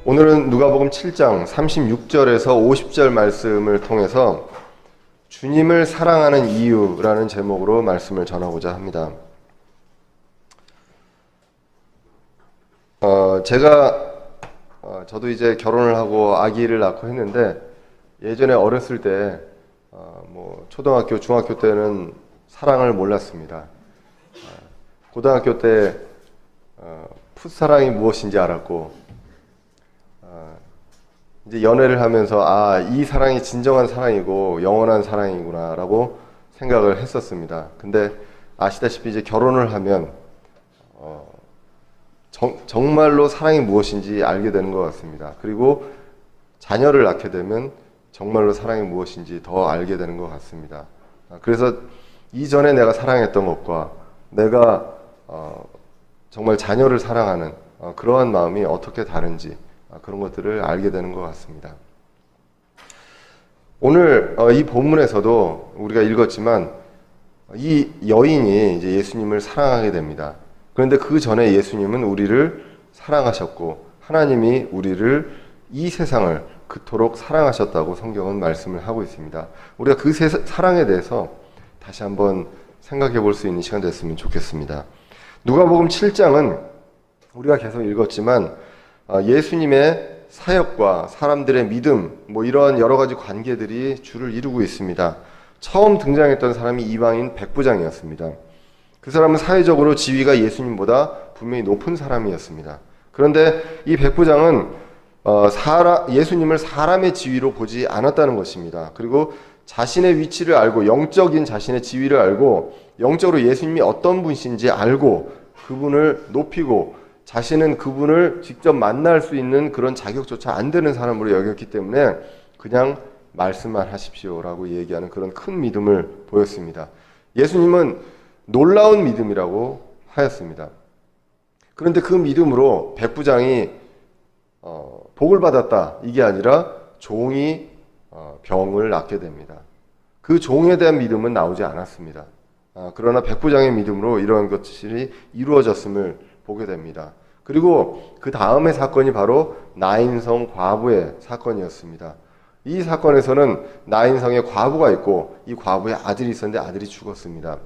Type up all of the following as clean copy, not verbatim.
오늘은 누가복음 7장 36절에서 50절 말씀을 통해서 주님을 사랑하는 이유라는 제목으로 말씀을 전하고자 합니다. 저도 이제 결혼을 하고 아기를 낳고 했는데 예전에 어렸을 때 초등학교, 중학교 때는 사랑을 몰랐습니다. 고등학교 때 풋사랑이 무엇인지 알았고 이제 연애를 하면서 이 사랑이 진정한 사랑이고 영원한 사랑이구나라고 생각을 했었습니다. 근데 아시다시피 이제 결혼을 하면 정말로 사랑이 무엇인지 알게 되는 것 같습니다. 그리고 자녀를 낳게 되면 정말로 사랑이 무엇인지 더 알게 되는 것 같습니다. 그래서 이전에 내가 사랑했던 것과 내가 정말 자녀를 사랑하는 그러한 마음이 어떻게 다른지 그런 것들을 알게 되는 것 같습니다. 오늘 이 본문에서도 우리가 읽었지만 이 여인이 이제 예수님을 사랑하게 됩니다. 그런데 그 전에 예수님은 우리를 사랑하셨고 하나님이 우리를 이 세상을 그토록 사랑하셨다고 성경은 말씀을 하고 있습니다. 우리가 그 사랑에 대해서 다시 한번 생각해 볼 수 있는 시간 됐으면 좋겠습니다. 누가복음 7장은 우리가 계속 읽었지만 예수님의 사역과 사람들의 믿음 이러한 여러 가지 관계들이 줄을 이루고 있습니다. 처음 등장했던 사람이 이방인 백부장이었습니다. 그 사람은 사회적으로 지위가 예수님보다 분명히 높은 사람이었습니다. 그런데 이 백부장은 예수님을 사람의 지위로 보지 않았다는 것입니다. 그리고 자신의 위치를 알고 영적인 자신의 지위를 알고 영적으로 예수님이 어떤 분이신지 알고 그분을 높이고 자신은 그분을 직접 만날 수 있는 그런 자격조차 안 되는 사람으로 여겼기 때문에 그냥 말씀만 하십시오라고 얘기하는 그런 큰 믿음을 보였습니다. 예수님은 놀라운 믿음이라고 하였습니다. 그런데 그 믿음으로 백부장이 복을 받았다 이게 아니라 종이 병을 낫게 됩니다. 그 종에 대한 믿음은 나오지 않았습니다. 그러나 백부장의 믿음으로 이러한 것들이 이루어졌음을 보게 됩니다. 그리고 그 다음의 사건이 바로 나인성 과부의 사건이었습니다. 이 사건에서는 나인성의 과부가 있고 이 과부의 아들이 있었는데 아들이 죽었습니다.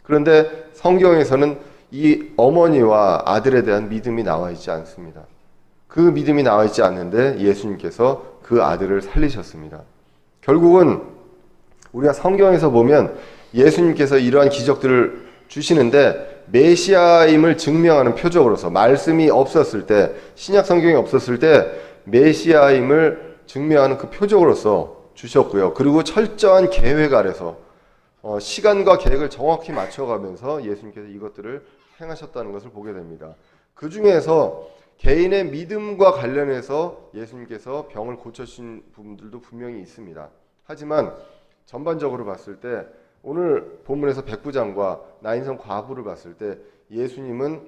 그런데 성경에서는 이 어머니와 아들에 대한 믿음이 나와 있지 않습니다. 그 믿음이 나와 있지 않는데 예수님께서 그 아들을 살리셨습니다. 결국은 우리가 성경에서 보면 예수님께서 이러한 기적들을 주시는데 메시아임을 증명하는 표적으로서 말씀이 없었을 때 신약 성경이 없었을 때 메시아임을 증명하는 그 표적으로서 주셨고요. 그리고 철저한 계획 아래서 시간과 계획을 정확히 맞춰가면서 예수님께서 이것들을 행하셨다는 것을 보게 됩니다. 그 중에서 개인의 믿음과 관련해서 예수님께서 병을 고쳐주신 부분들도 분명히 있습니다. 하지만 전반적으로 봤을 때 오늘 본문에서 백부장과 나인성 과부를 봤을 때 예수님은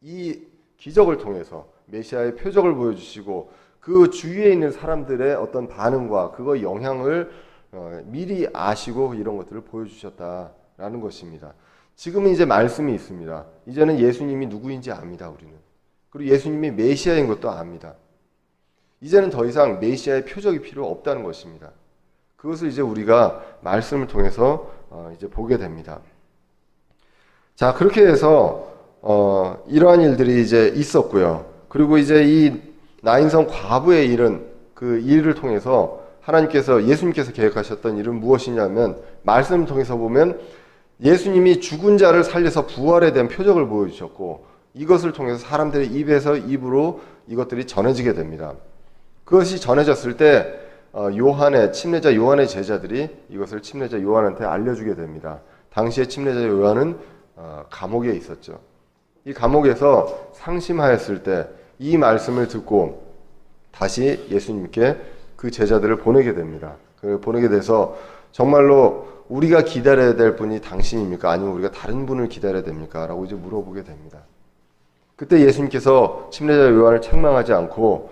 이 기적을 통해서 메시아의 표적을 보여주시고 그 주위에 있는 사람들의 어떤 반응과 그거 영향을 미리 아시고 이런 것들을 보여주셨다라는 것입니다. 지금은 이제 말씀이 있습니다. 이제는 예수님이 누구인지 압니다. 우리는. 그리고 예수님이 메시아인 것도 압니다. 이제는 더 이상 메시아의 표적이 필요 없다는 것입니다. 그것을 이제 우리가 말씀을 통해서 이제 보게 됩니다. 자, 그렇게 해서 이러한 일들이 이제 있었고요. 그리고 이제 이 나인성 과부의 일은 그 일을 통해서 예수님께서 계획하셨던 일은 무엇이냐면 말씀을 통해서 보면 예수님이 죽은 자를 살려서 부활에 대한 표적을 보여주셨고 이것을 통해서 사람들의 입에서 입으로 이것들이 전해지게 됩니다. 그것이 전해졌을 때 침례자 요한의 제자들이 이것을 침례자 요한한테 알려주게 됩니다. 당시에 침례자 요한은 감옥에 있었죠. 이 감옥에서 상심하였을 때 이 말씀을 듣고 다시 예수님께 그 제자들을 보내게 됩니다. 보내게 돼서 정말로 우리가 기다려야 될 분이 당신입니까? 아니면 우리가 다른 분을 기다려야 됩니까? 라고 이제 물어보게 됩니다. 그때 예수님께서 침례자 요한을 책망하지 않고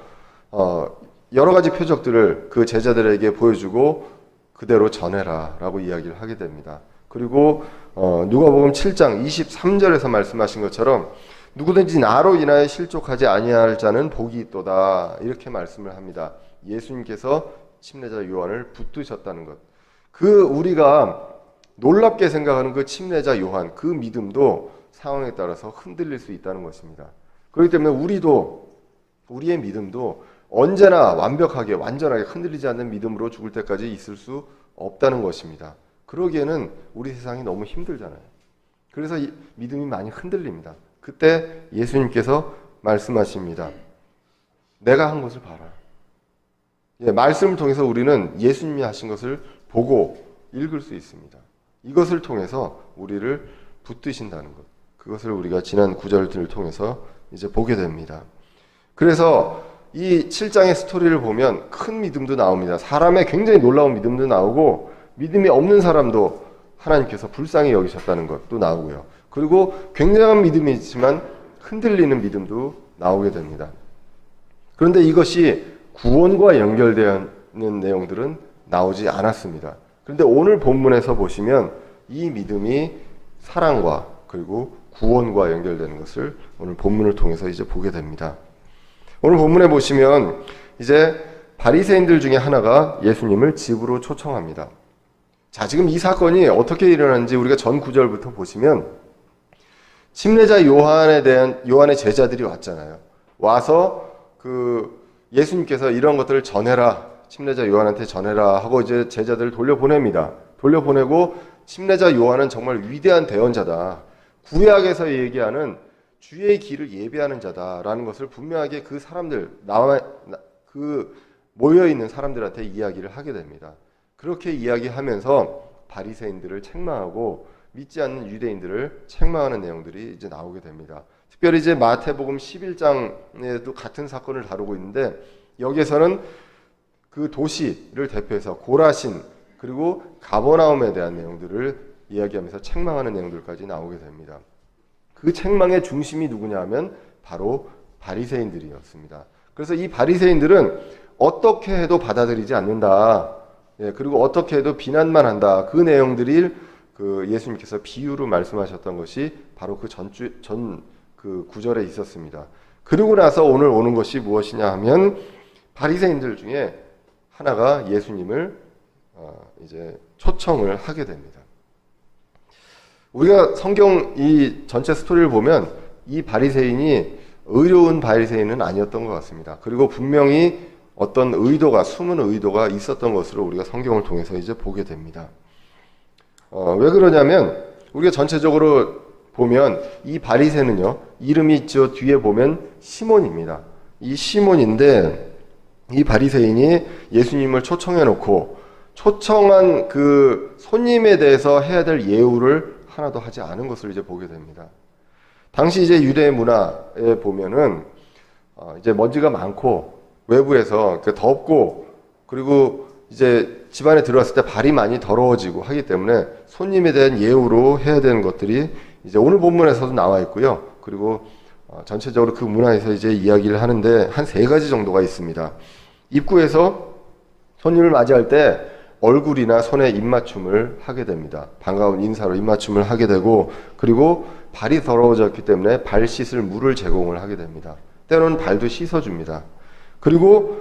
여러 가지 표적들을 그 제자들에게 보여주고 그대로 전해라 라고 이야기를 하게 됩니다. 그리고 누가복음 7장 23절에서 말씀하신 것처럼 누구든지 나로 인하여 실족하지 아니할 자는 복이 있도다. 이렇게 말씀을 합니다. 예수님께서 침례자 요한을 붙드셨다는 것. 우리가 놀랍게 생각하는 그 침례자 요한, 그 믿음도 상황에 따라서 흔들릴 수 있다는 것입니다. 그렇기 때문에 우리의 믿음도 언제나 완벽하게, 완전하게 흔들리지 않는 믿음으로 죽을 때까지 있을 수 없다는 것입니다. 그러기에는 우리 세상이 너무 힘들잖아요. 그래서 이 믿음이 많이 흔들립니다. 그때 예수님께서 말씀하십니다. 내가 한 것을 봐라. 말씀을 통해서 우리는 예수님이 하신 것을 보고 읽을 수 있습니다. 이것을 통해서 우리를 붙드신다는 것. 그것을 우리가 지난 구절들을 통해서 이제 보게 됩니다. 그래서 이 7장의 스토리를 보면 큰 믿음도 나옵니다. 사람의 굉장히 놀라운 믿음도 나오고 믿음이 없는 사람도 하나님께서 불쌍히 여기셨다는 것도 나오고요. 그리고 굉장한 믿음이 있지만 흔들리는 믿음도 나오게 됩니다. 그런데 이것이 구원과 연결되는 내용들은 나오지 않았습니다. 그런데 오늘 본문에서 보시면 이 믿음이 사랑과 그리고 구원과 연결되는 것을 오늘 본문을 통해서 이제 보게 됩니다. 오늘 본문에 보시면 이제 바리새인들 중에 하나가 예수님을 집으로 초청합니다. 자, 지금 이 사건이 어떻게 일어났는지 우리가 전 구절부터 보시면 침례자 요한의 제자들이 왔잖아요. 와서 예수님께서 이런 것들을 전해라, 침례자 요한한테 전해라 하고 이제 제자들을 돌려보냅니다. 돌려보내고 침례자 요한은 정말 위대한 대언자다. 구약에서 얘기하는 주의 길을 예배하는 자다라는 것을 분명하게 그 사람들, 모여있는 사람들한테 이야기를 하게 됩니다. 그렇게 이야기하면서 바리새인들을 책망하고 믿지 않는 유대인들을 책망하는 내용들이 이제 나오게 됩니다. 특별히 이제 마태복음 11장에도 같은 사건을 다루고 있는데 여기에서는 그 도시를 대표해서 고라신 그리고 가버나움에 대한 내용들을 이야기하면서 책망하는 내용들까지 나오게 됩니다. 그 책망의 중심이 누구냐 하면 바로 바리새인들이었습니다. 그래서 이 바리새인들은 어떻게 해도 받아들이지 않는다. 그리고 어떻게 해도 비난만 한다. 그 내용들이 예수님께서 비유로 말씀하셨던 것이 바로 그 구절에 있었습니다. 그리고 나서 오늘 오는 것이 무엇이냐 하면 바리새인들 중에 하나가 예수님을 이제 초청을 하게 됩니다. 우리가 성경 이 전체 스토리를 보면 이 바리새인이 의로운 바리새인은 아니었던 것 같습니다. 그리고 분명히 어떤 숨은 의도가 있었던 것으로 우리가 성경을 통해서 이제 보게 됩니다. 왜 그러냐면 우리가 전체적으로 보면 이 바리새는요, 이름이 있죠. 뒤에 보면 시몬입니다. 이 시몬인데 이 바리새인이 예수님을 초청해 놓고 초청한 그 손님에 대해서 해야 될 예우를 하나도 하지 않은 것을 이제 보게 됩니다. 당시 이제 유대 문화에 보면은 이제 먼지가 많고 외부에서 덥고 그리고 이제 집안에 들어왔을 때 발이 많이 더러워지고 하기 때문에 손님에 대한 예우로 해야 되는 것들이 이제 오늘 본문에서도 나와 있고요. 그리고 전체적으로 그 문화에서 이제 이야기를 하는데 한 3가지 정도가 있습니다. 입구에서 손님을 맞이할 때 얼굴이나 손에 입맞춤을 하게 됩니다. 반가운 인사로 입맞춤을 하게 되고 그리고 발이 더러워졌기 때문에 발 씻을 물을 제공을 하게 됩니다. 때로는 발도 씻어줍니다. 그리고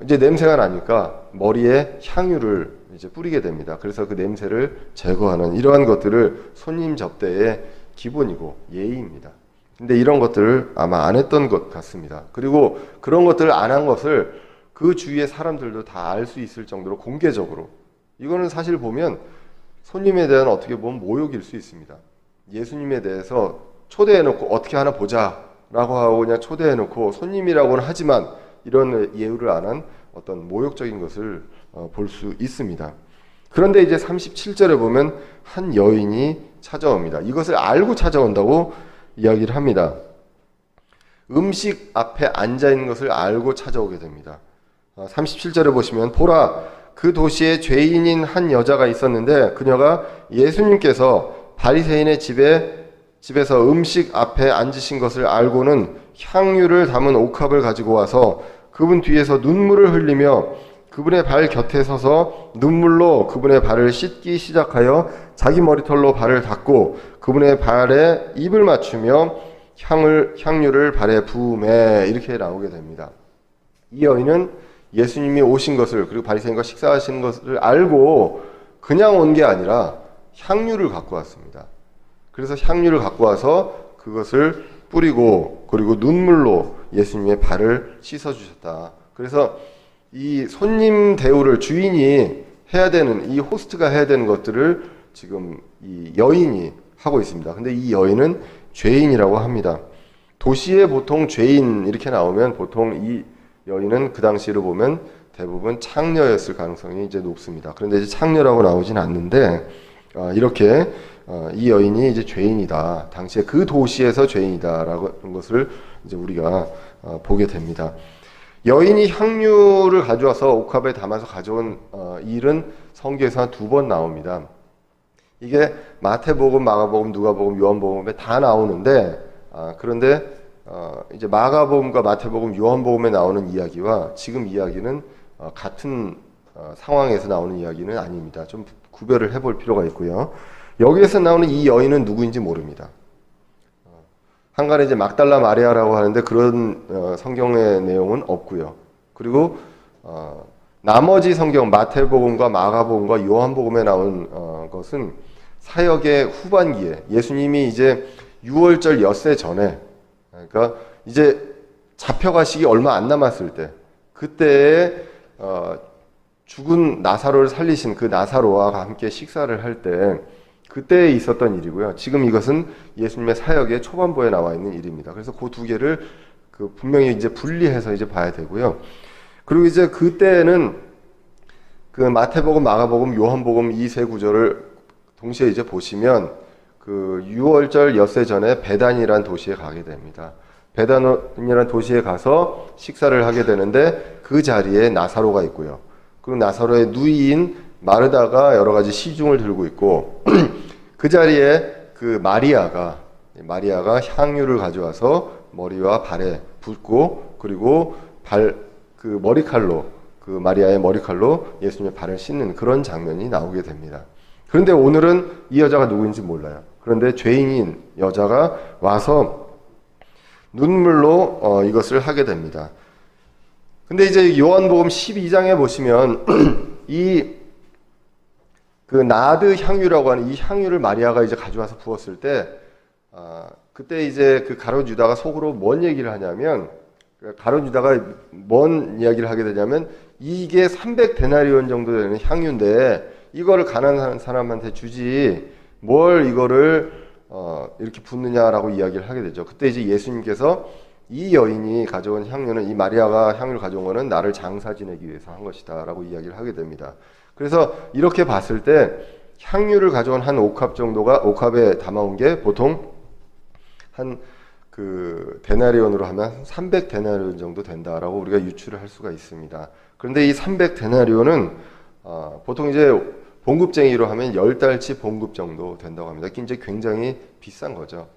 이제 냄새가 나니까 머리에 향유를 이제 뿌리게 됩니다. 그래서 그 냄새를 제거하는 이러한 것들을 손님 접대의 기본이고 예의입니다. 근데 이런 것들을 아마 안 했던 것 같습니다. 그리고 그런 것들을 안 한 것을 그 주위의 사람들도 다 알 수 있을 정도로 공개적으로 이거는 사실 보면 손님에 대한 어떻게 보면 모욕일 수 있습니다. 예수님에 대해서 초대해놓고 어떻게 하나 보자라고 하고 그냥 초대해놓고 손님이라고는 하지만 이런 예우를 안 한 어떤 모욕적인 것을 볼 수 있습니다. 그런데 이제 37절에 보면 한 여인이 찾아옵니다. 이것을 알고 찾아온다고 이야기를 합니다. 음식 앞에 앉아있는 것을 알고 찾아오게 됩니다. 37절에 보시면 보라 그 도시에 죄인인 한 여자가 있었는데 그녀가 예수님께서 바리새인의 집에서 음식 앞에 앉으신 것을 알고는 향유를 담은 옥합을 가지고 와서 그분 뒤에서 눈물을 흘리며 그분의 발 곁에 서서 눈물로 그분의 발을 씻기 시작하여 자기 머리털로 발을 닦고 그분의 발에 입을 맞추며 향유를 발에 부음에 이렇게 나오게 됩니다. 이 여인은 예수님이 오신 것을, 그리고 바리새인과 식사하시는 것을 알고 그냥 온 게 아니라 향유를 갖고 왔습니다. 그래서 향유를 갖고 와서 그것을 뿌리고 그리고 눈물로 예수님의 발을 씻어주셨다. 그래서 이 손님 대우를 주인이 해야 되는, 이 호스트가 해야 되는 것들을 지금 이 여인이 하고 있습니다. 근데 이 여인은 죄인이라고 합니다. 도시에 보통 죄인 이렇게 나오면 보통 이 여인은 그 당시를 보면 대부분 창녀였을 가능성이 이제 높습니다. 그런데 이제 창녀라고 나오진 않는데 이렇게 이 여인이 이제 죄인이다. 당시에 그 도시에서 죄인이다라는 것을 이제 우리가 보게 됩니다. 여인이 향유를 가져와서 옥합에 담아서 가져온 일은 성경에서 한 2번 나옵니다. 이게 마태복음, 마가복음, 누가복음, 요한복음에 다 나오는데 그런데 이제 마가복음과 마태복음, 요한복음에 나오는 이야기와 지금 이야기는 같은 상황에서 나오는 이야기는 아닙니다. 좀 구별을 해볼 필요가 있고요. 여기에서 나오는 이 여인은 누구인지 모릅니다. 한간에 이제 막달라 마리아라고 하는데 그런 성경의 내용은 없고요. 그리고 나머지 성경 마태복음과 마가복음과 요한복음에 나온 것은 사역의 후반기에 예수님이 이제 6월절 엿새 전에, 그러니까 이제 잡혀가시기 얼마 안 남았을 때, 그때에 죽은 나사로를 살리신 그 나사로와 함께 식사를 할 때 그때에 있었던 일이고요. 지금 이것은 예수님의 사역의 초반부에 나와 있는 일입니다. 그래서 그 2개를 분명히 이제 분리해서 이제 봐야 되고요. 그리고 이제 그때는 그 마태복음, 마가복음, 요한복음 이 3 구절을 동시에 이제 보시면 그 6월절 엿새 전에 베단이라는 도시에 가게 됩니다. 베단이라는 도시에 가서 식사를 하게 되는데 그 자리에 나사로가 있고요. 그리고 나사로의 누이인 마르다가 여러 가지 시중을 들고 있고 그 자리에 그 마리아가 향유를 가져와서 머리와 발에 붓고 그리고 그 머리칼로, 그 마리아의 머리칼로 예수님의 발을 씻는 그런 장면이 나오게 됩니다. 그런데 오늘은 이 여자가 누구인지 몰라요. 그런데 죄인인 여자가 와서 눈물로 이것을 하게 됩니다. 근데 이제 요한복음 12장에 보시면 그 나드 향유라고 하는 이 향유를 마리아가 이제 가져와서 부었을 때 그때 이제 그 가룟 유다가 속으로 뭔 얘기를 하냐면, 가룟 유다가 뭔 이야기를 하게 되냐면 이게 300데나리온 정도 되는 향유인데 이거를 가난한 사람한테 주지 뭘 이거를 이렇게 붓느냐라고 이야기를 하게 되죠. 그때 이제 예수님께서 이 여인이 가져온 향유는, 이 마리아가 향유를 가져온 거는 나를 장사 지내기 위해서 한 것이다 라고 이야기를 하게 됩니다. 그래서 이렇게 봤을 때 향유를 가져온 한 옥합 정도가, 옥합에 담아온 게 보통 한 그 데나리온으로 하면 300데나리온 정도 된다라고 우리가 유추를 할 수가 있습니다. 그런데 이 300데나리온은 보통 이제 봉급쟁이로 하면 10달치 봉급 정도 된다고 합니다. 이제 굉장히 비싼 거죠.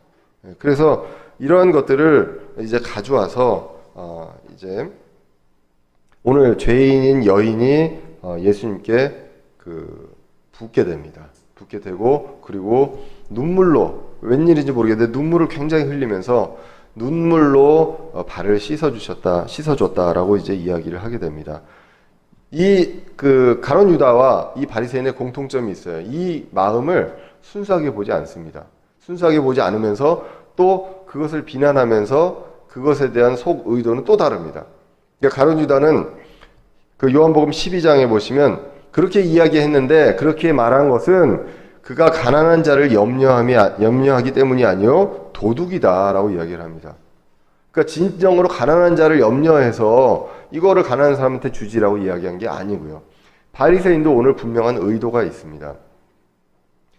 그래서 이러한 것들을 이제 가져와서 이제 오늘 죄인인 여인이 예수님께 붓게 됩니다. 붓게 되고 그리고 눈물로, 웬일인지 모르겠는데 눈물을 굉장히 흘리면서 눈물로 발을 씻어줬다라고 이제 이야기를 하게 됩니다. 이 가룟 유다와 이 바리새인의 공통점이 있어요. 이 마음을 순수하게 보지 않습니다. 순수하게 보지 않으면서 또 그것을 비난하면서 그것에 대한 속 의도는 또 다릅니다. 그러니까 가룟 유다는 그 요한복음 12장에 보시면 그렇게 이야기했는데 그렇게 말한 것은 그가 가난한 자를 염려하기 때문이 아니요 도둑이다라고 이야기를 합니다. 그러니까 진정으로 가난한 자를 염려해서 이거를 가난한 사람한테 주지라고 이야기한 게 아니고요. 바리새인도 오늘 분명한 의도가 있습니다.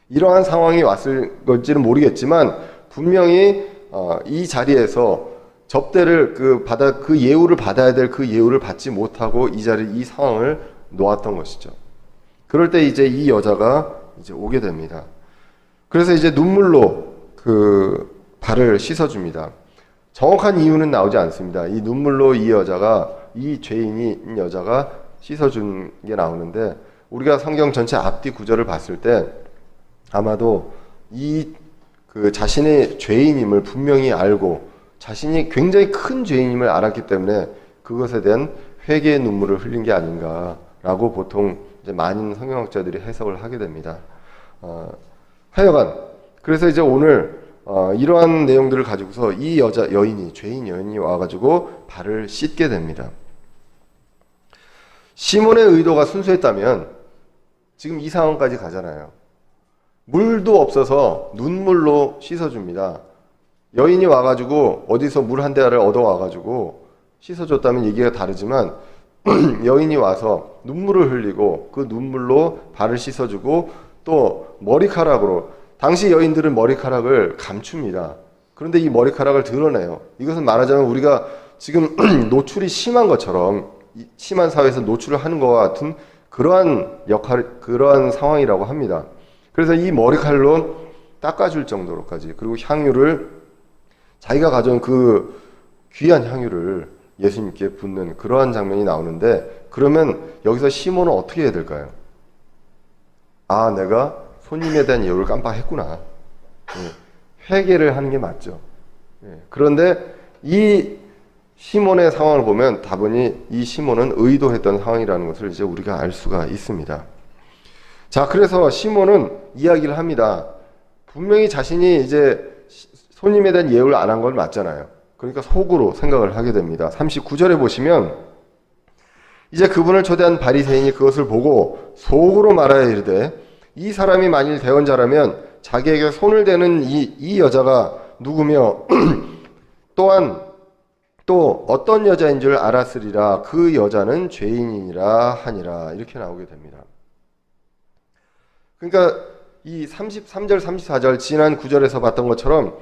이러한 상황이 왔을 건지는 모르겠지만 분명히 이 자리에서 접대를 그 예우를 받아야 될 그 예우를 받지 못하고 이 상황을 놓았던 것이죠. 그럴 때 이제 이 여자가 이제 오게 됩니다. 그래서 이제 눈물로 그 발을 씻어줍니다. 정확한 이유는 나오지 않습니다. 이 눈물로 이 죄인인 여자가 씻어준 게 나오는데 우리가 성경 전체 앞뒤 구절을 봤을 때 아마도 이 그 자신의 죄인임을 분명히 알고 자신이 굉장히 큰 죄인임을 알았기 때문에 그것에 대한 회개의 눈물을 흘린 게 아닌가라고 보통 이제 많은 성경학자들이 해석을 하게 됩니다. 하여간 그래서 이제 오늘 이러한 내용들을 가지고서 이 죄인 여인이 와가지고 발을 씻게 됩니다. 시몬의 의도가 순수했다면 지금 이 상황까지 가잖아요. 물도 없어서 눈물로 씻어줍니다. 여인이 와가지고 어디서 물 한 대를 얻어와가지고 씻어줬다면 얘기가 다르지만 여인이 와서 눈물을 흘리고 그 눈물로 발을 씻어주고 또 머리카락으로, 당시 여인들은 머리카락을 감춥니다. 그런데 이 머리카락을 드러내요. 이것은 말하자면 우리가 지금 노출이 심한 것처럼, 심한 사회에서 노출을 하는 것과 같은 그러한 상황이라고 합니다. 그래서 이 머리칼로 닦아줄 정도로까지, 그리고 향유를, 자기가 가져온 그 귀한 향유를 예수님께 붓는 그러한 장면이 나오는데, 그러면 여기서 시몬은 어떻게 해야 될까요? 아, 내가 손님에 대한 예우를 깜빡했구나. 회개를 하는 게 맞죠. 그런데 이 시몬의 상황을 보면 다분히 이 시몬은 의도했던 상황이라는 것을 이제 우리가 알 수가 있습니다. 자, 그래서 시몬은 이야기를 합니다. 분명히 자신이 이제 손님에 대한 예우를 안 한 건 맞잖아요. 그러니까 속으로 생각을 하게 됩니다. 39절에 보시면 이제 그분을 초대한 바리새인이 그것을 보고 속으로 말하여 이르되, 이 사람이 만일 대언자라면 자기에게 손을 대는 이 여자가 누구며 또한 또 어떤 여자인 줄 알았으리라. 그 여자는 죄인이니라 하니라. 이렇게 나오게 됩니다. 그러니까 이 33절 34절 지난 9절에서 봤던 것처럼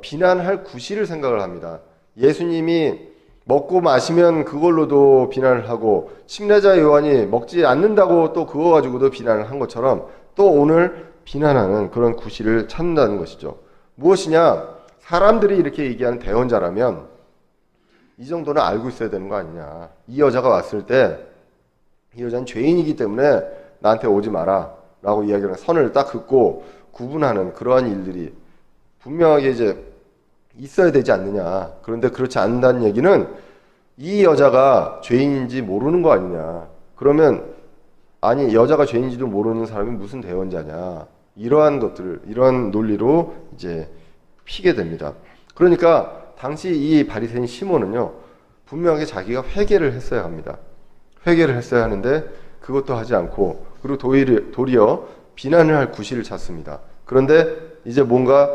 비난할 구실을 생각을 합니다. 예수님이 먹고 마시면 그걸로도 비난을 하고, 침례자 요한이 먹지 않는다고 또 그거 가지고도 비난을 한 것처럼 또 오늘 비난하는 그런 구실을 찾는다는 것이죠. 무엇이냐? 사람들이 이렇게 얘기하는 대언자라면 이 정도는 알고 있어야 되는 거 아니냐. 이 여자가 왔을 때 이 여자는 죄인이기 때문에 나한테 오지 마라 라고 이야기하는, 선을 딱 긋고 구분하는 그러한 일들이 분명하게 이제 있어야 되지 않느냐. 그런데 그렇지 않는다는 얘기는 이 여자가 죄인인지 모르는 거 아니냐. 그러면 아니, 여자가 죄인지도 모르는 사람이 무슨 대언자냐. 이러한 것들, 이런 논리로 이제 피게 됩니다. 그러니까 당시 이 바리새인 시몬은요, 분명하게 자기가 회개를 했어야 합니다. 회개를 했어야 하는데 그것도 하지 않고, 그리고 도리어 비난을 할 구실을 찾습니다. 그런데 이제 뭔가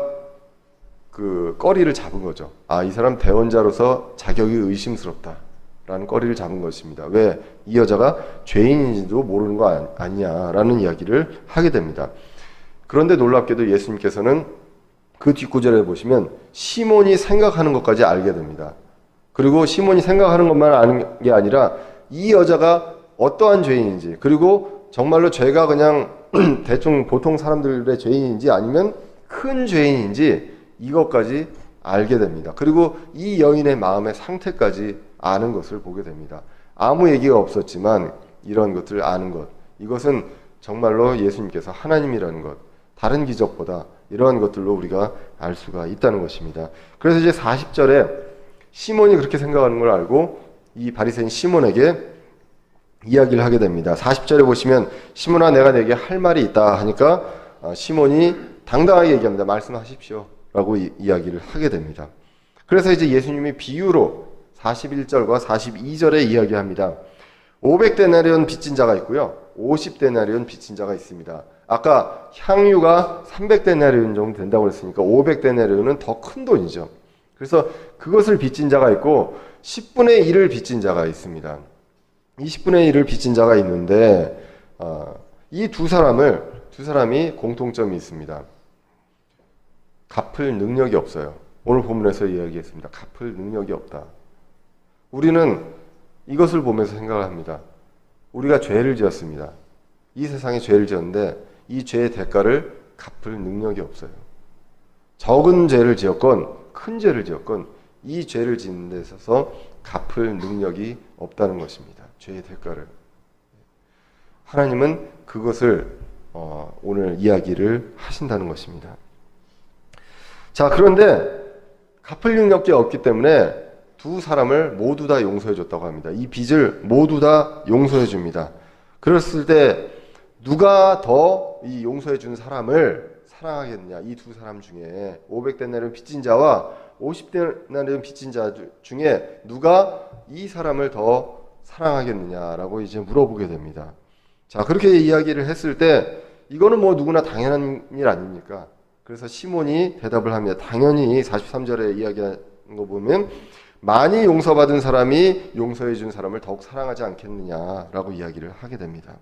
그 꺼리를 잡은 거죠. 아, 이 사람 대언자로서 자격이 의심스럽다 라는 꺼리를 잡은 것입니다. 왜? 이 여자가 죄인인지도 모르는 거 아니냐 라는 이야기를 하게 됩니다. 그런데 놀랍게도 예수님께서는 그 뒷구절에 보시면 시몬이 생각하는 것까지 알게 됩니다. 그리고 시몬이 생각하는 것만 아는 게 아니라 이 여자가 어떠한 죄인인지, 그리고 정말로 죄가 그냥 대충 보통 사람들의 죄인인지 아니면 큰 죄인인지 이것까지 알게 됩니다. 그리고 이 여인의 마음의 상태까지 아는 것을 보게 됩니다. 아무 얘기가 없었지만 이런 것들을 아는 것, 이것은 정말로 예수님께서 하나님이라는 것, 다른 기적보다 이러한 것들로 우리가 알 수가 있다는 것입니다. 그래서 이제 40절에 시몬이 그렇게 생각하는 걸 알고 이 바리새인 시몬에게 이야기를 하게 됩니다. 40절에 보시면 시몬아, 내가 내게 할 말이 있다 하니까 시몬이 당당하게 얘기합니다. 말씀하십시오 라고 이야기를 하게 됩니다. 그래서 이제 예수님이 비유로 41절과 42절에 이야기합니다. 500데나리온 빚진 자가 있고요, 50데나리온 빚진 자가 있습니다. 아까 향유가 300데나리온 정도 된다고 했으니까 500데나리온은 더 큰 돈이죠. 그래서 그것을 빚진 자가 있고 10분의 1을 빚진 자가 있습니다. 이 10분의 1을 빚진 자가 있는데 이 두 사람이 공통점이 있습니다. 갚을 능력이 없어요. 오늘 본문에서 이야기했습니다. 갚을 능력이 없다. 우리는 이것을 보면서 생각을 합니다. 우리가 죄를 지었습니다. 이 세상에 죄를 지었는데 이 죄의 대가를 갚을 능력이 없어요. 적은 죄를 지었건 큰 죄를 지었건 이 죄를 짓는 데 있어서 갚을 능력이 없다는 것입니다. 죄의 대가를. 하나님은 그것을 오늘 이야기를 하신다는 것입니다. 자, 그런데 갚을 능력이 없기 때문에 두 사람을 모두 다 용서해 줬다고 합니다. 이 빚을 모두 다 용서해 줍니다. 그랬을 때 누가 더 이 용서해 준 사람을 사랑하겠느냐? 이 두 사람 중에 500데나리온 빚진 자와 50데나리온 빚진 자 중에 누가 이 사람을 더 사랑하겠느냐라고 이제 물어보게 됩니다. 자, 그렇게 이야기를 했을 때 이거는 뭐 누구나 당연한 일 아닙니까? 그래서 시몬이 대답을 합니다. 당연히 43절에 이야기하는 거 보면 많이 용서받은 사람이 용서해 준 사람을 더욱 사랑하지 않겠느냐라고 이야기를 하게 됩니다.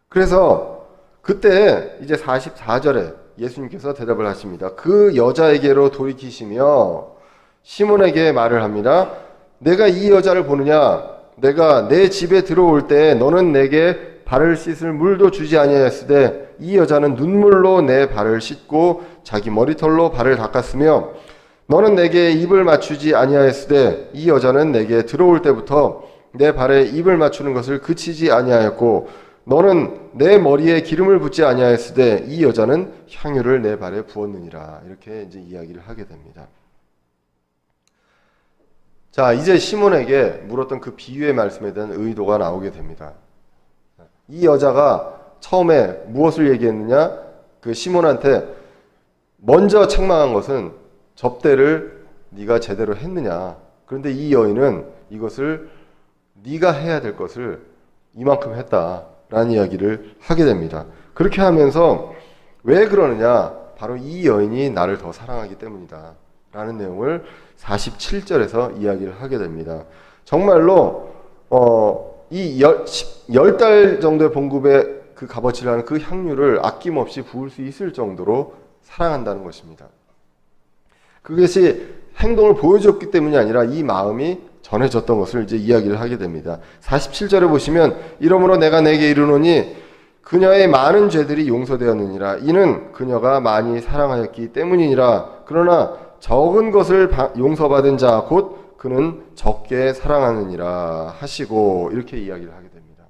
그래서 그때 이제 44절에 예수님께서 대답을 하십니다. 그 여자에게로 돌이키시며 시몬에게 말을 합니다. 내가 이 여자를 보느냐? 내가 내 집에 들어올 때 너는 내게 발을 씻을 물도 주지 아니하였으되 이 여자는 눈물로 내 발을 씻고 자기 머리털로 발을 닦았으며 너는 내게 입을 맞추지 아니하였으되 이 여자는 내게 들어올 때부터 내 발에 입을 맞추는 것을 그치지 아니하였고 너는 내 머리에 기름을 붓지 아니하였으되 이 여자는 향유를 내 발에 부었느니라. 이렇게 이제 이야기를 하게 됩니다. 자, 이제 시몬에게 물었던 그 비유의 말씀에 대한 의도가 나오게 됩니다. 이 여자가 처음에 무엇을 얘기했느냐? 그 시몬한테 먼저 책망한 것은 접대를 네가 제대로 했느냐. 그런데 이 여인은 이것을 네가 해야 될 것을 이만큼 했다라는 이야기를 하게 됩니다. 그렇게 하면서 왜 그러느냐? 바로 이 여인이 나를 더 사랑하기 때문이다 라는 내용을 47절에서 이야기를 하게 됩니다. 정말로 이 10달 정도의 봉급의 그 값어치라는 그 향유를 아낌없이 부을 수 있을 정도로 사랑한다는 것입니다. 그것이 행동을 보여줬기 때문이 아니라 이 마음이 전해졌던 것을 이제 이야기를 하게 됩니다. 47절에 보시면 이러므로 내가 내게 이르노니 그녀의 많은 죄들이 용서되었느니라. 이는 그녀가 많이 사랑하였기 때문이니라. 그러나 적은 것을 용서받은 자 곧 그는 적게 사랑하느니라 하시고 이렇게 이야기를 하게 됩니다.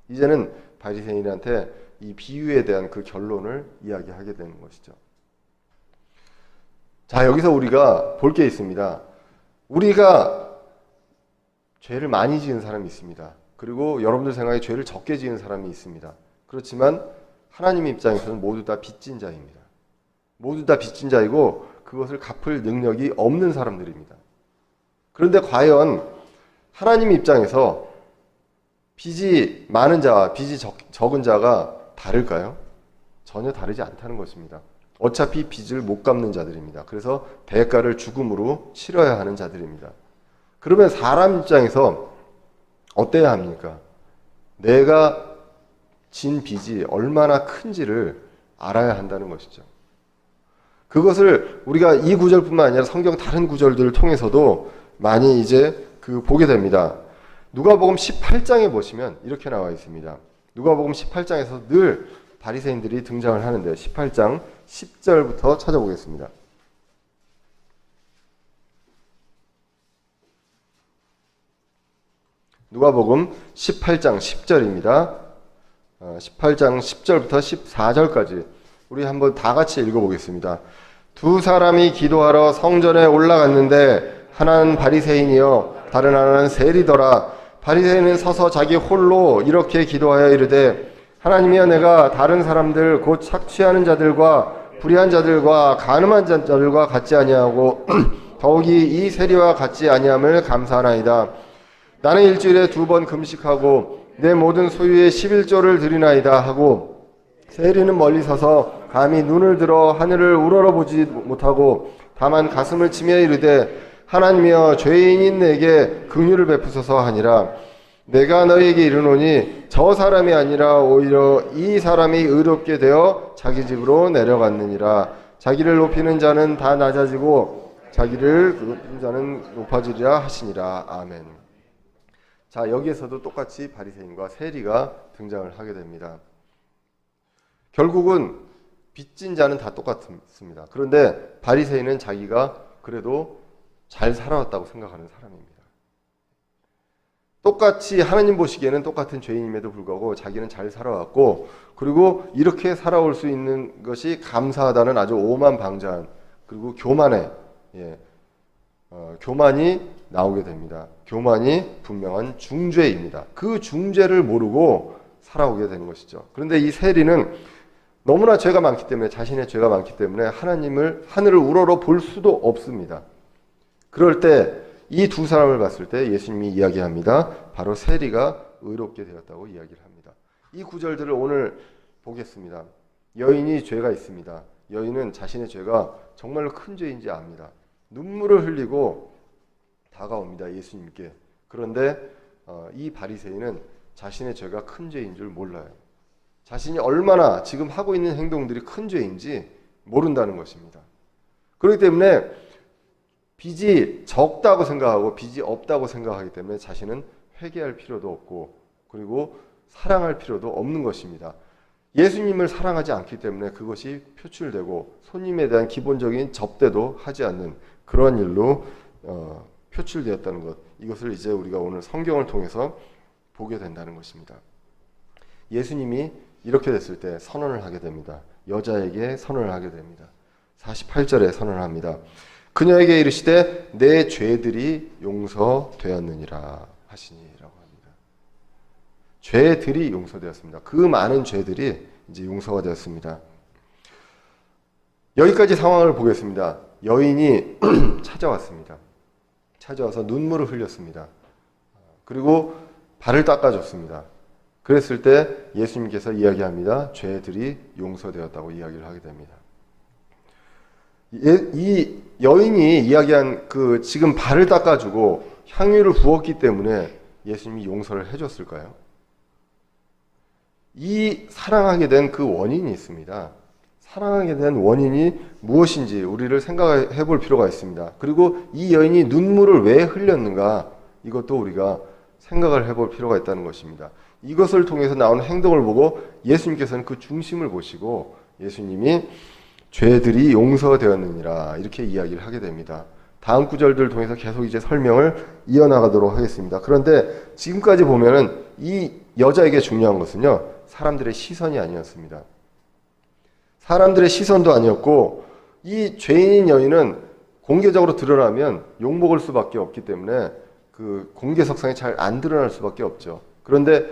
이제는 바리새인한테 이 비유에 대한 그 결론을 이야기하게 되는 것이죠. 자, 여기서 우리가 볼 게 있습니다. 우리가 죄를 많이 지은 사람이 있습니다. 그리고 여러분들 생각에 죄를 적게 지은 사람이 있습니다. 그렇지만 하나님의 입장에서는 모두 다 빚진 자입니다. 모두 다 빚진 자이고 그것을 갚을 능력이 없는 사람들입니다. 그런데 과연 하나님 입장에서 빚이 많은 자와 빚이 적은 자가 다를까요? 전혀 다르지 않다는 것입니다. 어차피 빚을 못 갚는 자들입니다. 그래서 대가를 죽음으로 치러야 하는 자들입니다. 그러면 사람 입장에서 어때야 합니까? 내가 진 빚이 얼마나 큰지를 알아야 한다는 것이죠. 그것을 우리가 이 구절뿐만 아니라 성경 다른 구절들을 통해서도 많이 이제 보게 됩니다. 누가복음 18장에 보시면 이렇게 나와 있습니다. 누가복음 18장에서 늘 바리새인들이 등장을 하는데 18장 10절부터 찾아보겠습니다. 누가복음 18장 10절입니다. 18장 10절부터 14절까지 우리 한번 다 같이 읽어보겠습니다. 두 사람이 기도하러 성전에 올라갔는데 하나는 바리새인이요 다른 하나는 세리더라. 바리새인은 서서 자기 홀로 이렇게 기도하여 이르되 하나님이여 내가 다른 사람들 곧 착취하는 자들과 불의한 자들과 간음한 자들과 같지 아니하고 더욱이 이 세리와 같지 아니함을 감사하나이다. 나는 일주일에 2번 금식하고 내 모든 소유의 11조를 드리나이다 하고 세리는 멀리 서서 감히 눈을 들어 하늘을 우러러보지 못하고 다만 가슴을 치며 이르되 하나님이여 죄인인 내게 긍휼을 베푸소서 하니라. 내가 너희에게 이르노니 저 사람이 아니라 오히려 이 사람이 의롭게 되어 자기 집으로 내려갔느니라. 자기를 높이는 자는 다 낮아지고 자기를 높이는 자는 높아지리라 하시니라. 아멘. 자, 여기에서도 똑같이 바리새인과 세리가 등장을 하게 됩니다. 결국은 빚진 자는 다 똑같습니다. 그런데 바리새인은 자기가 그래도 잘 살아왔다고 생각하는 사람입니다. 똑같이 하나님 보시기에는 똑같은 죄인임에도 불구하고 자기는 잘 살아왔고, 그리고 이렇게 살아올 수 있는 것이 감사하다는 아주 오만방자한, 그리고 교만의 교만이 나오게 됩니다. 교만이 분명한 중죄입니다. 그 중죄를 모르고 살아오게 되는 것이죠. 그런데 이 세리는 너무나 죄가 많기 때문에, 자신의 죄가 많기 때문에 하늘을 우러러 볼 수도 없습니다. 그럴 때 이 두 사람을 봤을 때 예수님이 이야기합니다. 바로 세리가 의롭게 되었다고 이야기를 합니다. 이 구절들을 오늘 보겠습니다. 여인이 죄가 있습니다. 여인은 자신의 죄가 정말로 큰 죄인지 압니다. 눈물을 흘리고 다가옵니다. 예수님께. 그런데 이 바리새인은 자신의 죄가 큰 죄인 줄 몰라요. 자신이 얼마나 지금 하고 있는 행동들이 큰 죄인지 모른다는 것입니다. 그렇기 때문에 빚이 적다고 생각하고 빚이 없다고 생각하기 때문에 자신은 회개할 필요도 없고, 그리고 사랑할 필요도 없는 것입니다. 예수님을 사랑하지 않기 때문에 그것이 표출되고, 손님에 대한 기본적인 접대도 하지 않는 그런 일로 표출되었다는 것, 이것을 이제 우리가 오늘 성경을 통해서 보게 된다는 것입니다. 예수님이 이렇게 됐을 때 선언을 하게 됩니다. 여자에게 선언을 하게 됩니다. 48절에 선언을 합니다. 그녀에게 이르시되 내 죄들이 용서되었느니라 하시니라고 합니다. 죄들이 용서되었습니다. 그 많은 죄들이 이제 용서가 되었습니다. 여기까지 상황을 보겠습니다. 여인이 찾아왔습니다. 찾아와서 눈물을 흘렸습니다. 그리고 발을 닦아줬습니다. 그랬을 때 예수님께서 이야기합니다. 죄들이 용서되었다고 이야기를 하게 됩니다. 이 여인이 이야기한 그 지금 발을 닦아주고 향유를 부었기 때문에 예수님이 용서를 해줬을까요? 이 사랑하게 된 그 원인이 있습니다. 사랑하게 된 원인이 무엇인지 우리를 생각해 볼 필요가 있습니다. 그리고 이 여인이 눈물을 왜 흘렸는가, 이것도 우리가 생각을 해볼 필요가 있다는 것입니다. 이것을 통해서 나오는 행동을 보고 예수님께서는 그 중심을 보시고 예수님이 죄들이 용서되었느니라 이렇게 이야기를 하게 됩니다. 다음 구절들을 통해서 계속 이제 설명을 이어나가도록 하겠습니다. 그런데 지금까지 보면은 이 여자에게 중요한 것은요, 사람들의 시선이 아니었습니다. 사람들의 시선도 아니었고, 이 죄인인 여인은 공개적으로 드러나면 욕먹을 수밖에 없기 때문에 그 공개석상에 잘 안 드러날 수밖에 없죠. 그런데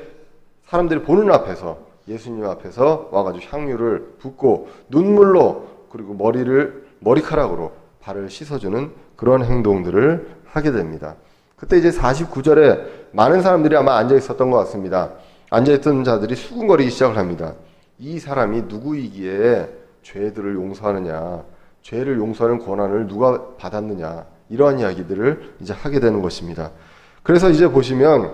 사람들이 보는 앞에서, 예수님 앞에서 와가지고 향유를 붓고 눈물로, 그리고 머리카락으로 발을 씻어주는 그런 행동들을 하게 됩니다. 그때 이제 49절에 많은 사람들이 아마 앉아 있었던 것 같습니다. 앉아있던 자들이 수군거리기 시작을 합니다. 이 사람이 누구이기에 죄들을 용서하느냐, 죄를 용서하는 권한을 누가 받았느냐, 이러한 이야기들을 이제 하게 되는 것입니다. 그래서 이제 보시면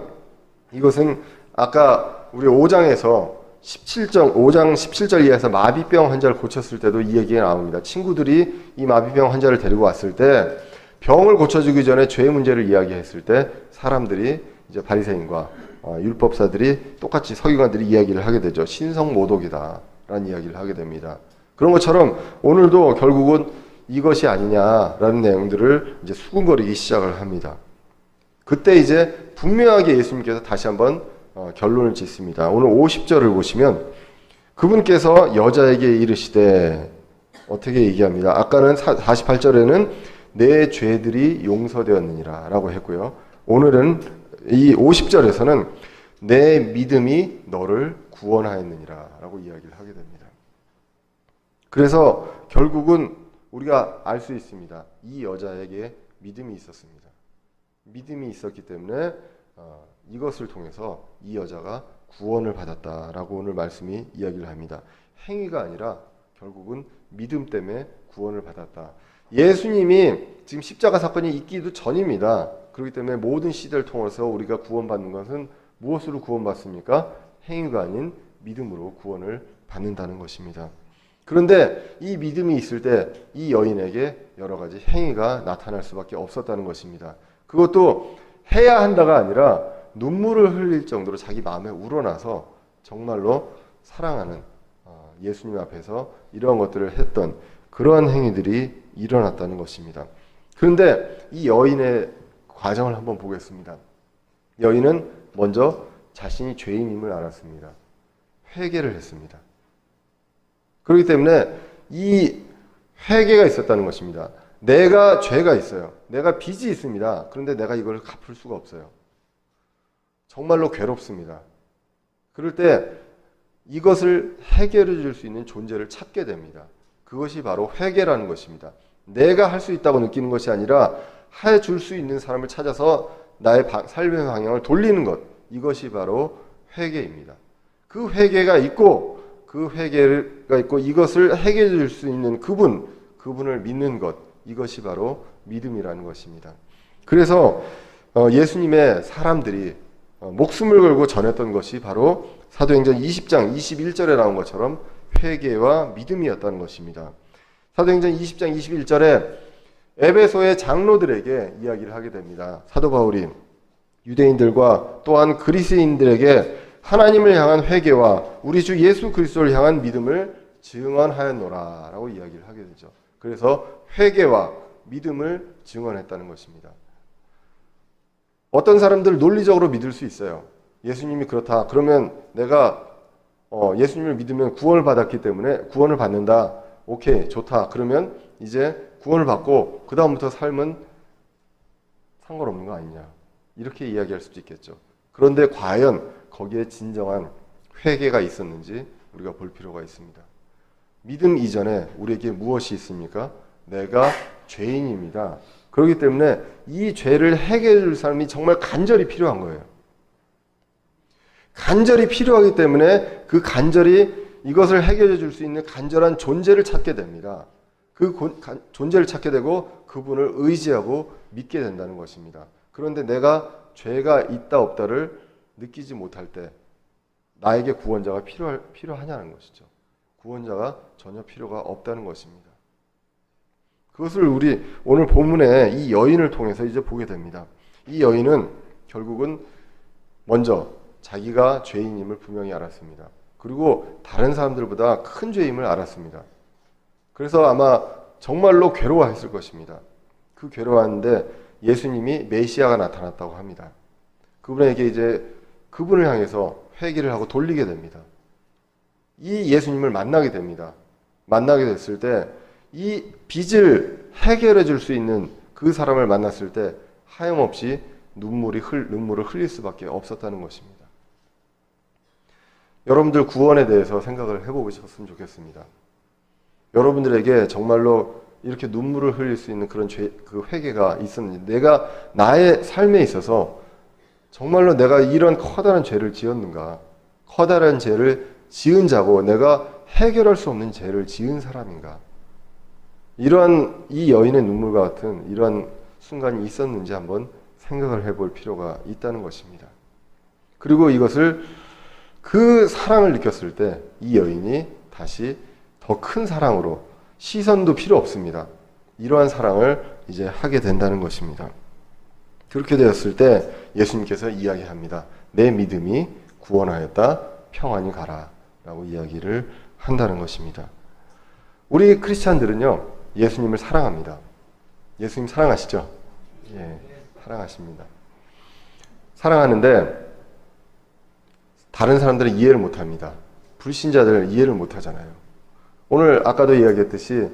이것은 아까 우리 5장에서 5장 17절 이하에서 마비병 환자를 고쳤을 때도 이 얘기가 나옵니다. 친구들이 이 마비병 환자를 데리고 왔을 때 병을 고쳐주기 전에 죄 문제를 이야기했을 때 사람들이 이제 바리새인과 율법사들이 똑같이 서기관들이 이야기를 하게 되죠. 신성모독이다 라는 이야기를 하게 됩니다. 그런 것처럼 오늘도 결국은 이것이 아니냐라는 내용들을 이제 수군거리기 시작을 합니다. 그때 이제 분명하게 예수님께서 다시 한번 결론을 짓습니다. 오늘 50절을 보시면 그분께서 여자에게 이르시되 어떻게 얘기합니다. 아까는 48절에는 내 죄들이 용서되었느니라 라고 했고요. 오늘은 이 50절에서는 내 믿음이 너를 구원하였느니라 라고 이야기를 하게 됩니다. 그래서 결국은 우리가 알 수 있습니다. 이 여자에게 믿음이 있었습니다. 믿음이 있었기 때문에 이것을 통해서 이 여자가 구원을 받았다라고 오늘 말씀이 이야기를 합니다. 행위가 아니라 결국은 믿음 때문에 구원을 받았다. 예수님이 지금 십자가 사건이 있기도 전입니다. 그렇기 때문에 모든 시대를 통해서 우리가 구원받는 것은 무엇으로 구원받습니까? 행위가 아닌 믿음으로 구원을 받는다는 것입니다. 그런데 이 믿음이 있을 때 이 여인에게 여러 가지 행위가 나타날 수밖에 없었다는 것입니다. 그것도 해야 한다가 아니라 눈물을 흘릴 정도로 자기 마음에 우러나서 정말로 사랑하는 예수님 앞에서 이러한 것들을 했던 그러한 행위들이 일어났다는 것입니다. 그런데 이 여인의 과정을 한번 보겠습니다. 여인은 먼저 자신이 죄인임을 알았습니다. 회개를 했습니다. 그렇기 때문에 이 회개가 있었다는 것입니다. 내가 죄가 있어요. 내가 빚이 있습니다. 그런데 내가 이걸 갚을 수가 없어요. 정말로 괴롭습니다. 그럴 때 이것을 해결해 줄 수 있는 존재를 찾게 됩니다. 그것이 바로 회개라는 것입니다. 내가 할 수 있다고 느끼는 것이 아니라 해줄 수 있는 사람을 찾아서 나의 삶의 방향을 돌리는 것, 이것이 바로 회개입니다. 그 회개가 있고 이것을 해결해 줄 수 있는 그분을 믿는 것, 이것이 바로 믿음이라는 것입니다. 그래서 예수님의 사람들이 목숨을 걸고 전했던 것이 바로 사도행전 20장 21절에 나온 것처럼 회개와 믿음이었다는 것입니다. 사도행전 20장 21절에 에베소의 장로들에게 이야기를 하게 됩니다. 사도 바울이 유대인들과 또한 그리스인들에게 하나님을 향한 회개와 우리 주 예수 그리스도를 향한 믿음을 증언하였노라 라고 이야기를 하게 되죠. 그래서 회개와 믿음을 증언했다는 것입니다. 어떤 사람들 논리적으로 믿을 수 있어요. 예수님이 그렇다. 그러면 내가 예수님을 믿으면 구원을 받았기 때문에 구원을 받는다. 오케이, 좋다. 그러면 이제 구원을 받고 그 다음부터 삶은 상관없는 거 아니냐. 이렇게 이야기할 수도 있겠죠. 그런데 과연 거기에 진정한 회개가 있었는지 우리가 볼 필요가 있습니다. 믿음 이전에 우리에게 무엇이 있습니까? 내가 죄인입니다. 그렇기 때문에 이 죄를 해결해 줄 사람이 정말 간절히 필요한 거예요. 간절히 필요하기 때문에 그 간절히 이것을 해결해 줄 수 있는 간절한 존재를 찾게 됩니다. 그 존재를 찾게 되고 그분을 의지하고 믿게 된다는 것입니다. 그런데 내가 죄가 있다 없다를 느끼지 못할 때 나에게 구원자가 필요하냐는 것이죠. 구원자가 전혀 필요가 없다는 것입니다. 그것을 우리 오늘 본문에 이 여인을 통해서 이제 보게 됩니다. 이 여인은 결국은 먼저 자기가 죄인임을 분명히 알았습니다. 그리고 다른 사람들보다 큰 죄임을 알았습니다. 그래서 아마 정말로 괴로워했을 것입니다. 그 괴로워하는데 예수님이 메시아가 나타났다고 합니다. 그분에게 이제 그분을 향해서 회개를 하고 돌리게 됩니다. 이 예수님을 만나게 됩니다. 만나게 됐을 때 이 빚을 해결해 줄 수 있는 그 사람을 만났을 때 하염없이 눈물을 흘릴 수밖에 없었다는 것입니다. 여러분들 구원에 대해서 생각을 해보셨으면 좋겠습니다. 여러분들에게 정말로 이렇게 눈물을 흘릴 수 있는 그런 그 회개가 있었는지, 내가 나의 삶에 있어서 정말로 내가 이런 커다란 죄를 지었는가, 커다란 죄를 지은 자고 내가 해결할 수 없는 죄를 지은 사람인가, 이러한 이 여인의 눈물과 같은 이러한 순간이 있었는지 한번 생각을 해볼 필요가 있다는 것입니다. 그리고 이것을 그 사랑을 느꼈을 때 이 여인이 다시 더 큰 사랑으로, 시선도 필요 없습니다. 이러한 사랑을 이제 하게 된다는 것입니다. 그렇게 되었을 때 예수님께서 이야기합니다. 내 믿음이 구원하였다. 평안히 가라. 라고 이야기를 한다는 것입니다. 우리 크리스찬들은요, 예수님을 사랑합니다. 예수님 사랑하시죠? 예, 사랑하십니다. 사랑하는데 다른 사람들은 이해를 못합니다. 불신자들 이해를 못하잖아요. 오늘 아까도 이야기했듯이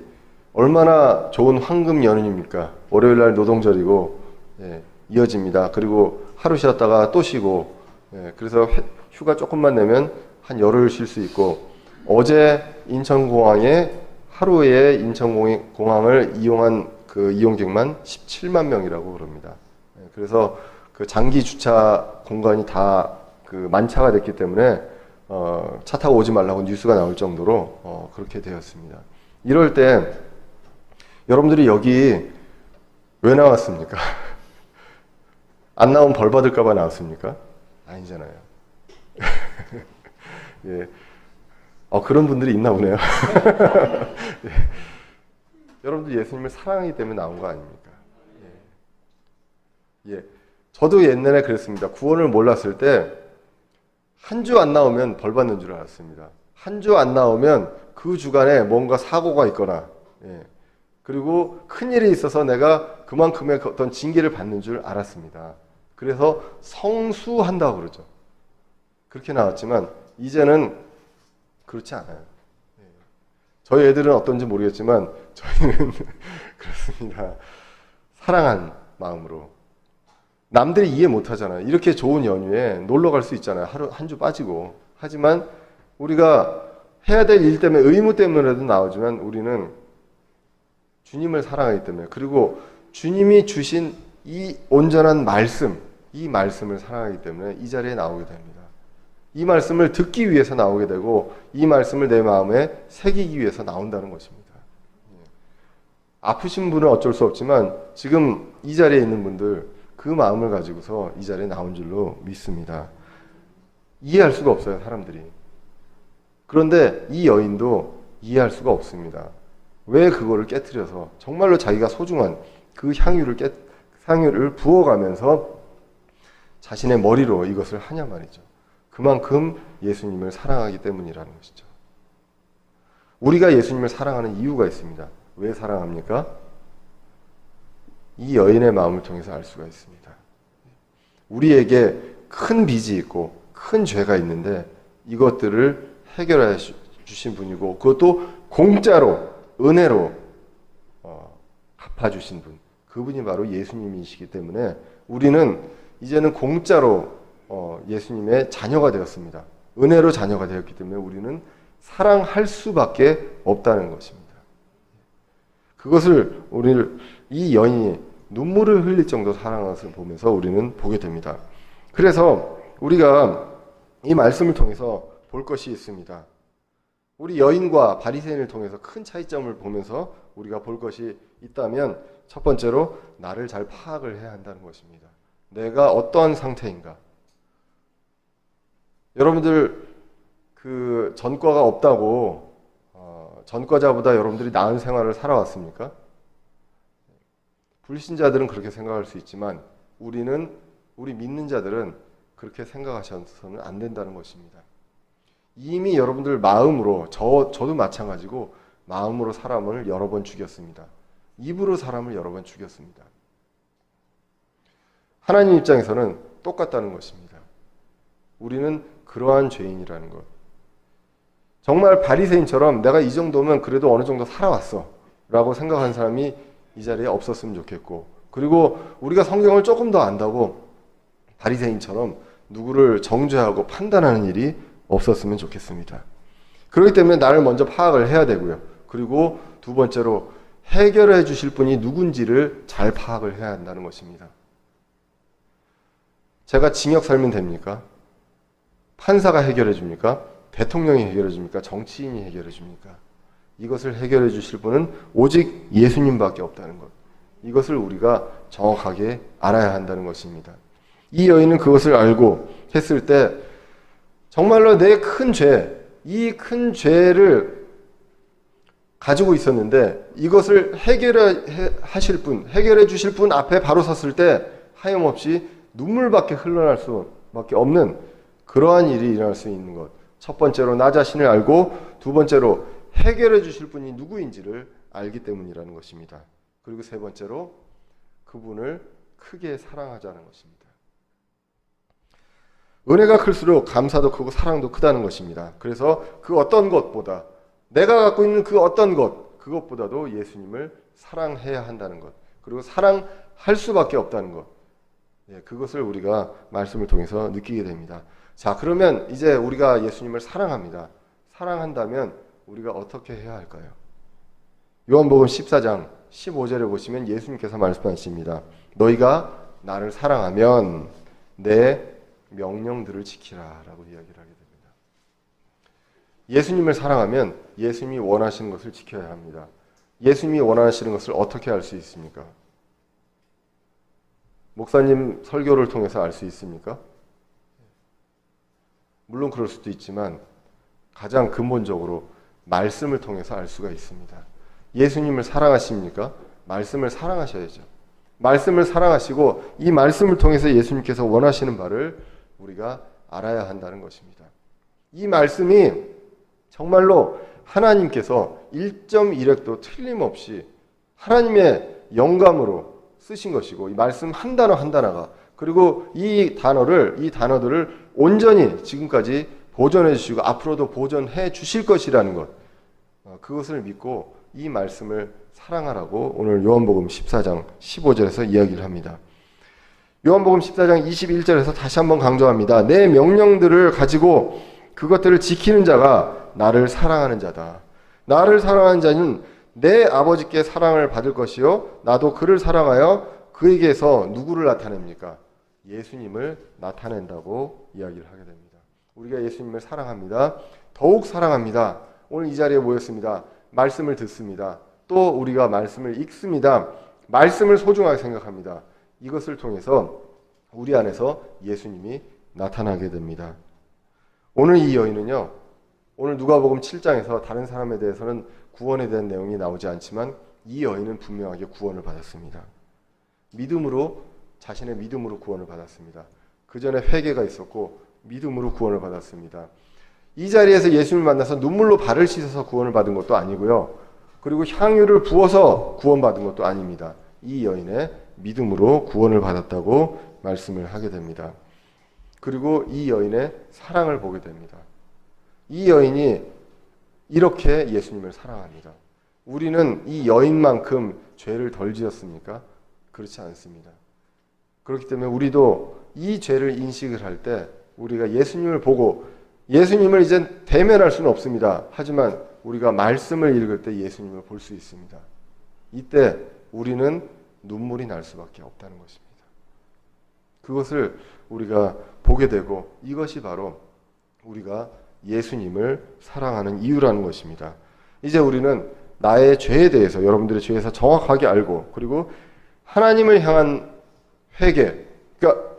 얼마나 좋은 황금 연휴입니까? 월요일날 노동절이고, 예, 이어집니다. 그리고 하루 쉬었다가 또 쉬고, 예, 그래서 휴가 조금만 내면 한 열흘 쉴 수 있고, 어제 인천공항에 하루에 인천공항을 이용한 그 이용객만 17만 명이라고 그럽니다. 예, 그래서 그 장기 주차 공간이 다 그 만차가 됐기 때문에 차 타고 오지 말라고 뉴스가 나올 정도로 그렇게 되었습니다. 이럴 때 여러분들이 여기 왜 나왔습니까? 안 나오면 벌 받을까 봐 나왔습니까? 아니잖아요. 예. 그런 분들이 있나 보네요. 예. 여러분들 예수님을 사랑하기 때문에 나온 거 아닙니까? 예. 예. 저도 옛날에 그랬습니다. 구원을 몰랐을 때 한 주 안 나오면 벌 받는 줄 알았습니다. 한 주 안 나오면 그 주간에 뭔가 사고가 있거나, 예. 그리고 큰일이 있어서 내가 그만큼의 어떤 징계를 받는 줄 알았습니다. 그래서 성수한다고 그러죠. 그렇게 나왔지만 이제는 그렇지 않아요. 저희 애들은 어떤지 모르겠지만 저희는 그렇습니다. 사랑한 마음으로. 남들이 이해 못하잖아요. 이렇게 좋은 연휴에 놀러 갈 수 있잖아요. 하루 한 주 빠지고. 하지만 우리가 해야 될 일 때문에, 의무 때문에라도 나오지만 우리는 주님을 사랑하기 때문에, 그리고 주님이 주신 이 온전한 말씀, 이 말씀을 사랑하기 때문에 이 자리에 나오게 됩니다. 이 말씀을 듣기 위해서 나오게 되고 이 말씀을 내 마음에 새기기 위해서 나온다는 것입니다. 아프신 분은 어쩔 수 없지만 지금 이 자리에 있는 분들 그 마음을 가지고서 이 자리에 나온 줄로 믿습니다. 이해할 수가 없어요, 사람들이. 그런데 이 여인도 이해할 수가 없습니다. 왜 그거를 깨트려서 정말로 자기가 소중한 그 향유를 부어가면서 자신의 머리로 이것을 하냐 말이죠. 그만큼 예수님을 사랑하기 때문이라는 것이죠. 우리가 예수님을 사랑하는 이유가 있습니다. 왜 사랑합니까? 이 여인의 마음을 통해서 알 수가 있습니다. 우리에게 큰 빚이 있고 큰 죄가 있는데 이것들을 해결해 주신 분이고, 그것도 공짜로 은혜로 갚아주신 분, 그분이 바로 예수님이시기 때문에 우리는 이제는 공짜로 예수님의 자녀가 되었습니다. 은혜로 자녀가 되었기 때문에 우리는 사랑할 수밖에 없다는 것입니다. 그것을 이 여인이 눈물을 흘릴 정도 사랑하는 것을 보면서 우리는 보게 됩니다. 그래서 우리가 이 말씀을 통해서 볼 것이 있습니다. 우리 여인과 바리새인을 통해서 큰 차이점을 보면서 우리가 볼 것이 있다면 첫 번째로 나를 잘 파악을 해야 한다는 것입니다. 내가 어떠한 상태인가? 여러분들 그 전과가 없다고 전과자보다 여러분들이 나은 생활을 살아왔습니까? 불신자들은 그렇게 생각할 수 있지만 우리 믿는 자들은 그렇게 생각하셔서는 안 된다는 것입니다. 이미 여러분들 마음으로, 저도 마찬가지고 마음으로 사람을 여러 번 죽였습니다. 입으로 사람을 여러 번 죽였습니다. 하나님 입장에서는 똑같다는 것입니다. 우리는 그러한 죄인이라는 것. 정말 바리새인처럼 내가 이 정도면 그래도 어느 정도 살아왔어 라고 생각하는 사람이 이 자리에 없었으면 좋겠고, 그리고 우리가 성경을 조금 더 안다고 바리새인처럼 누구를 정죄하고 판단하는 일이 없었으면 좋겠습니다. 그렇기 때문에 나를 먼저 파악을 해야 되고요. 그리고 두 번째로 해결해 주실 분이 누군지를 잘 파악을 해야 한다는 것입니다. 제가 징역 살면 됩니까? 판사가 해결해 줍니까? 대통령이 해결해 줍니까? 정치인이 해결해 줍니까? 이것을 해결해 주실 분은 오직 예수님밖에 없다는 것. 이것을 우리가 정확하게 알아야 한다는 것입니다. 이 여인은 그것을 알고 했을 때 정말로 내 큰 죄, 이 큰 죄를 가지고 있었는데 이것을 해결하실 분, 해결해 주실 분 앞에 바로 섰을 때 하염없이 눈물밖에 흘러날 수밖에 없는 그러한 일이 일어날 수 있는 것. 첫 번째로 나 자신을 알고, 두 번째로 해결해 주실 분이 누구인지를 알기 때문이라는 것입니다. 그리고 세 번째로 그분을 크게 사랑하자는 것입니다. 은혜가 클수록 감사도 크고 사랑도 크다는 것입니다. 그래서 그 어떤 것보다, 내가 갖고 있는 그 어떤 것, 그것보다도 예수님을 사랑해야 한다는 것, 그리고 사랑할 수밖에 없다는 것, 그것을 우리가 말씀을 통해서 느끼게 됩니다. 자, 그러면 이제 우리가 예수님을 사랑합니다. 사랑한다면 우리가 어떻게 해야 할까요? 요한복음 14장 15절에 보시면 예수님께서 말씀하십니다. 너희가 나를 사랑하면 내 명령들을 지키라 라고 이야기를 하게 됩니다. 예수님을 사랑하면 예수님이 원하시는 것을 지켜야 합니다. 예수님이 원하시는 것을 어떻게 알 수 있습니까? 목사님 설교를 통해서 알 수 있습니까? 물론 그럴 수도 있지만 가장 근본적으로 말씀을 통해서 알 수가 있습니다. 예수님을 사랑하십니까? 말씀을 사랑하셔야죠. 말씀을 사랑하시고 이 말씀을 통해서 예수님께서 원하시는 바를 우리가 알아야 한다는 것입니다. 이 말씀이 정말로 하나님께서 1.1획도 틀림없이 하나님의 영감으로 쓰신 것이고, 이 말씀 한 단어 한 단어가 그리고 이 단어들을 온전히 지금까지 보존해 주시고 앞으로도 보존해 주실 것이라는 것, 그것을 믿고 이 말씀을 사랑하라고 오늘 요한복음 14장 15절에서 이야기를 합니다. 요한복음 14장 21절에서 다시 한번 강조합니다. 내 명령들을 가지고 그것들을 지키는 자가 나를 사랑하는 자다. 나를 사랑하는 자는 내 아버지께 사랑을 받을 것이요 나도 그를 사랑하여 그에게서 누구를 나타냅니까? 예수님을 나타낸다고 이야기를 하게 됩니다. 우리가 예수님을 사랑합니다. 더욱 사랑합니다. 오늘 이 자리에 모였습니다. 말씀을 듣습니다. 또 우리가 말씀을 읽습니다. 말씀을 소중하게 생각합니다. 이것을 통해서 우리 안에서 예수님이 나타나게 됩니다. 오늘 이 여인은요, 오늘 누가복음 7장에서 다른 사람에 대해서는 구원에 대한 내용이 나오지 않지만 이 여인은 분명하게 구원을 받았습니다. 자신의 믿음으로 구원을 받았습니다. 그 전에 회개가 있었고 믿음으로 구원을 받았습니다. 이 자리에서 예수님을 만나서 눈물로 발을 씻어서 구원을 받은 것도 아니고요. 그리고 향유를 부어서 구원받은 것도 아닙니다. 이 여인의 믿음으로 구원을 받았다고 말씀을 하게 됩니다. 그리고 이 여인의 사랑을 보게 됩니다. 이 여인이 이렇게 예수님을 사랑합니다. 우리는 이 여인만큼 죄를 덜 지었습니까? 그렇지 않습니다. 그렇기 때문에 우리도 이 죄를 인식을 할 때 우리가 예수님을 보고 예수님을 이제 대면할 수는 없습니다. 하지만 우리가 말씀을 읽을 때 예수님을 볼 수 있습니다. 이때 우리는 눈물이 날 수밖에 없다는 것입니다. 그것을 우리가 보게 되고 이것이 바로 우리가 예수님을 사랑하는 이유라는 것입니다. 이제 우리는 나의 죄에 대해서 여러분들의 죄에서 정확하게 알고 그리고 하나님을 향한 회개, 그러니까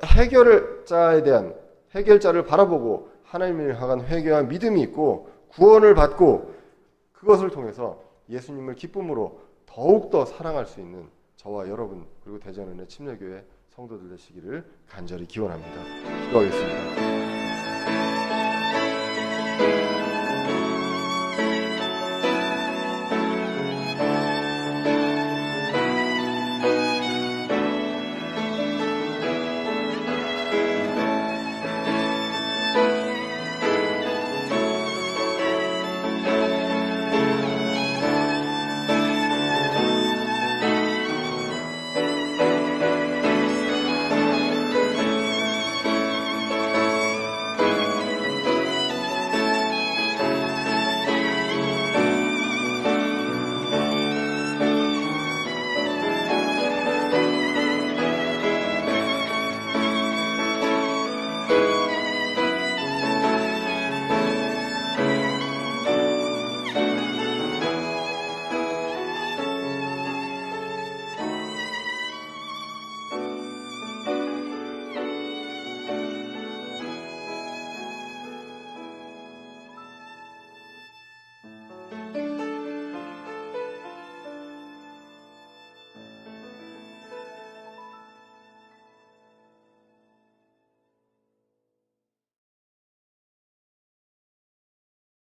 해결자를 바라보고 하나님을 향한 회개와 믿음이 있고 구원을 받고 그것을 통해서 예수님을 기쁨으로 더욱더 사랑할 수 있는 저와 여러분 그리고 대전은혜 침례교회 성도들 되시기를 간절히 기원합니다. 기도하겠습니다.